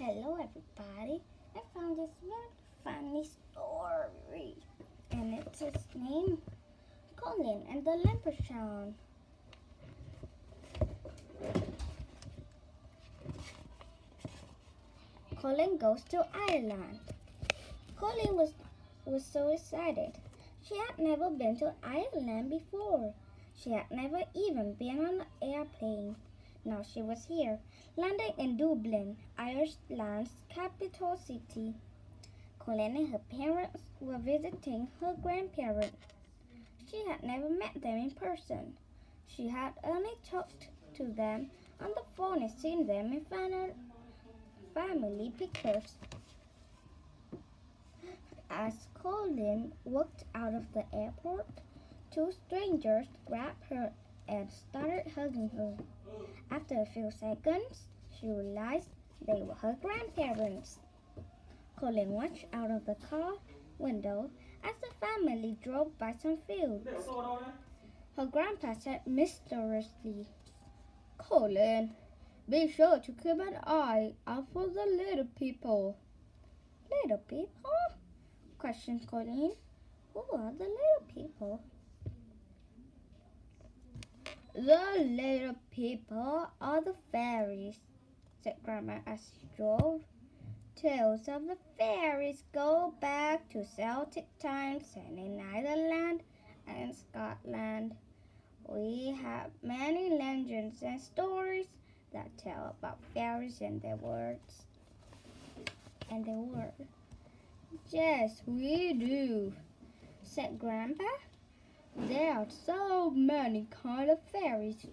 Hello everybody, I found this very funny story and it's his name Colleen and the Leprechaun. Colleen goes to Ireland. Colleen was so excited. She had never been to Ireland before. She had never even been on an airplane. Now she was here, landing in Dublin, Ireland's capital city. Colleen and her parents were visiting her grandparents. She had never met them in person. She had only talked to them on the phone and seen them in family pictures. As Colleen walked out of the airport, two strangers grabbed her and started hugging her. After a few seconds, she realized they were her grandparents. Colleen watched out of the car window as the family drove by some fields. Her grandpa said mysteriously, "Colleen, be sure to keep an eye out for the little people." "Little people?" questioned Colleen. "Who are the little people?" "The little people are the fairies," said Grandma as she drove. "Tales of the fairies go back to Celtic times and in Ireland and Scotland. We have many legends and stories that tell about fairies and their words. "Yes, we do," said Grandpa. "There are so many kinds of fairies.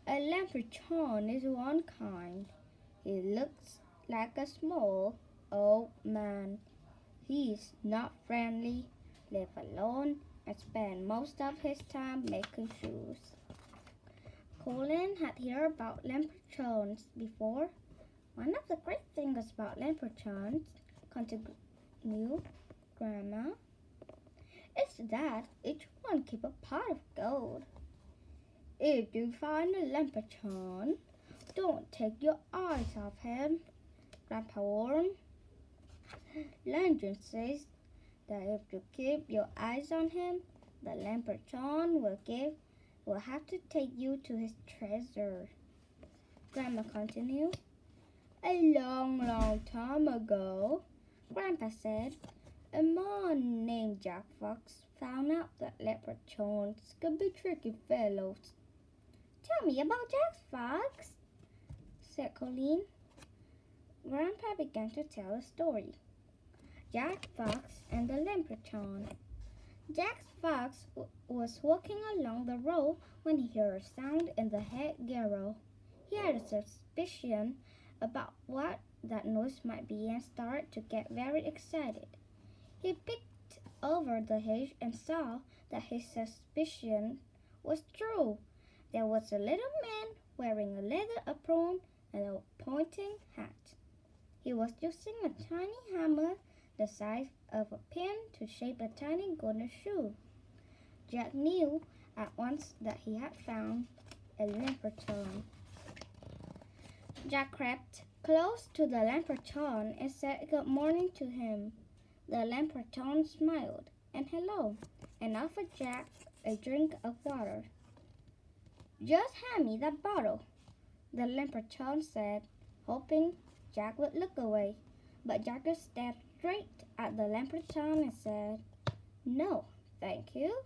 A leprechaun is one kind. He looks like a small old man. He is not friendly, lives alone, and spends most of his time making shoes." Colleen had heard about leprechauns before. "One of the great things about leprechauns," continued Grandma, "is that each one keeps a pot of gold. If you find a leprechaun, don't take your eyes off him," Grandpa warned. "Legend says that if you keep your eyes on him, the leprechaun will have to take you to his treasure." Grandma continued. "A long, long time ago," Grandpa said, "a man named Jack Fox found out that leprechauns could be tricky fellows." "Tell me about Jack Fox," said Colleen. Grandpa began to tell a story. Jack Fox and the Leprechaun. Jack Fox was walking along the road when he heard a sound in the hedgerow. He had a suspicion about what that noise might be and started to get very excited. He peeked over the hedge and saw that his suspicion was true. There was a little man wearing a leather apron and a pointing hat. He was using a tiny hammer the size of a pin to shape a tiny golden shoe. Jack knew at once that he had found a leprechaun. Jack crept close to the leprechaun and said good morning to him. The leprechaun smiled and hello and offered Jack a drink of water. "Just hand me that bottle," the leprechaun said, hoping Jack would look away. But Jack stared straight at the leprechaun and said, "No, thank you."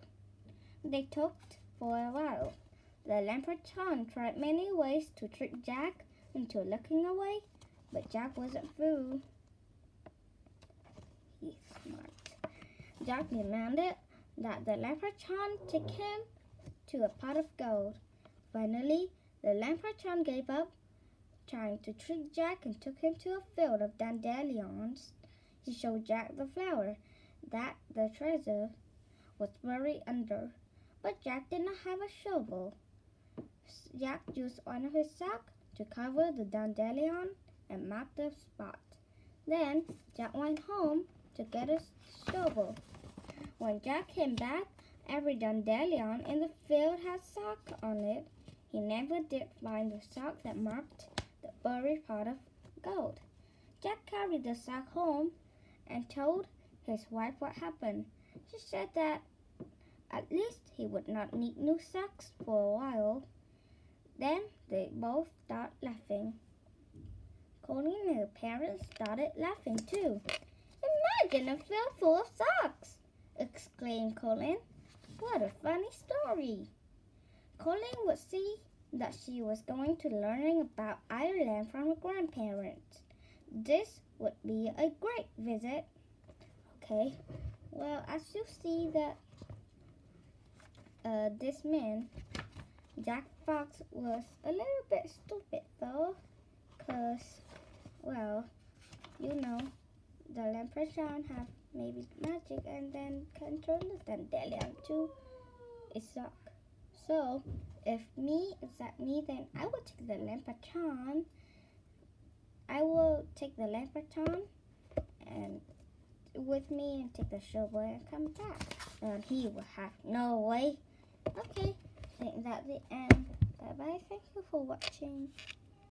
They talked for a while. The leprechaun tried many ways to trick Jack into looking away, but Jack wasn't fooled. He's smart. Jack demanded that the leprechaun take him to a pot of gold. Finally, the leprechaun gave up trying to trick Jack and took him to a field of dandelions. He showed Jack the flower that the treasure was buried under, but Jack did not have a shovel. Jack used one of his socks to cover the dandelion and mark the spot. Then Jack went home to get a shovel. When Jack came back, every dandelion in the field had sock on it. He never did find the sock that marked the buried pot of gold. Jack carried the sack home and told his wife what happened. She said that at least he would not need new sacks for a while. Then they both started laughing. Colleen and her parents started laughing too. Imagine a field full of socks! Exclaimed Colleen. What a funny story! Colleen would see that she was going to learning about Ireland from her grandparents. This would be a great visit. Okay, well, as you see that this man, Jack Fox, was a little bit stupid though, because, well, you know, the Leprechaun have maybe magic and then can turn the dandelion to a sock. So, if that me, then I will take the Leprechaun. I will take the Leprechaun and with me and take the shovel and come back. And he will have no way. Okay, I think that's the end. Bye bye. Thank you for watching.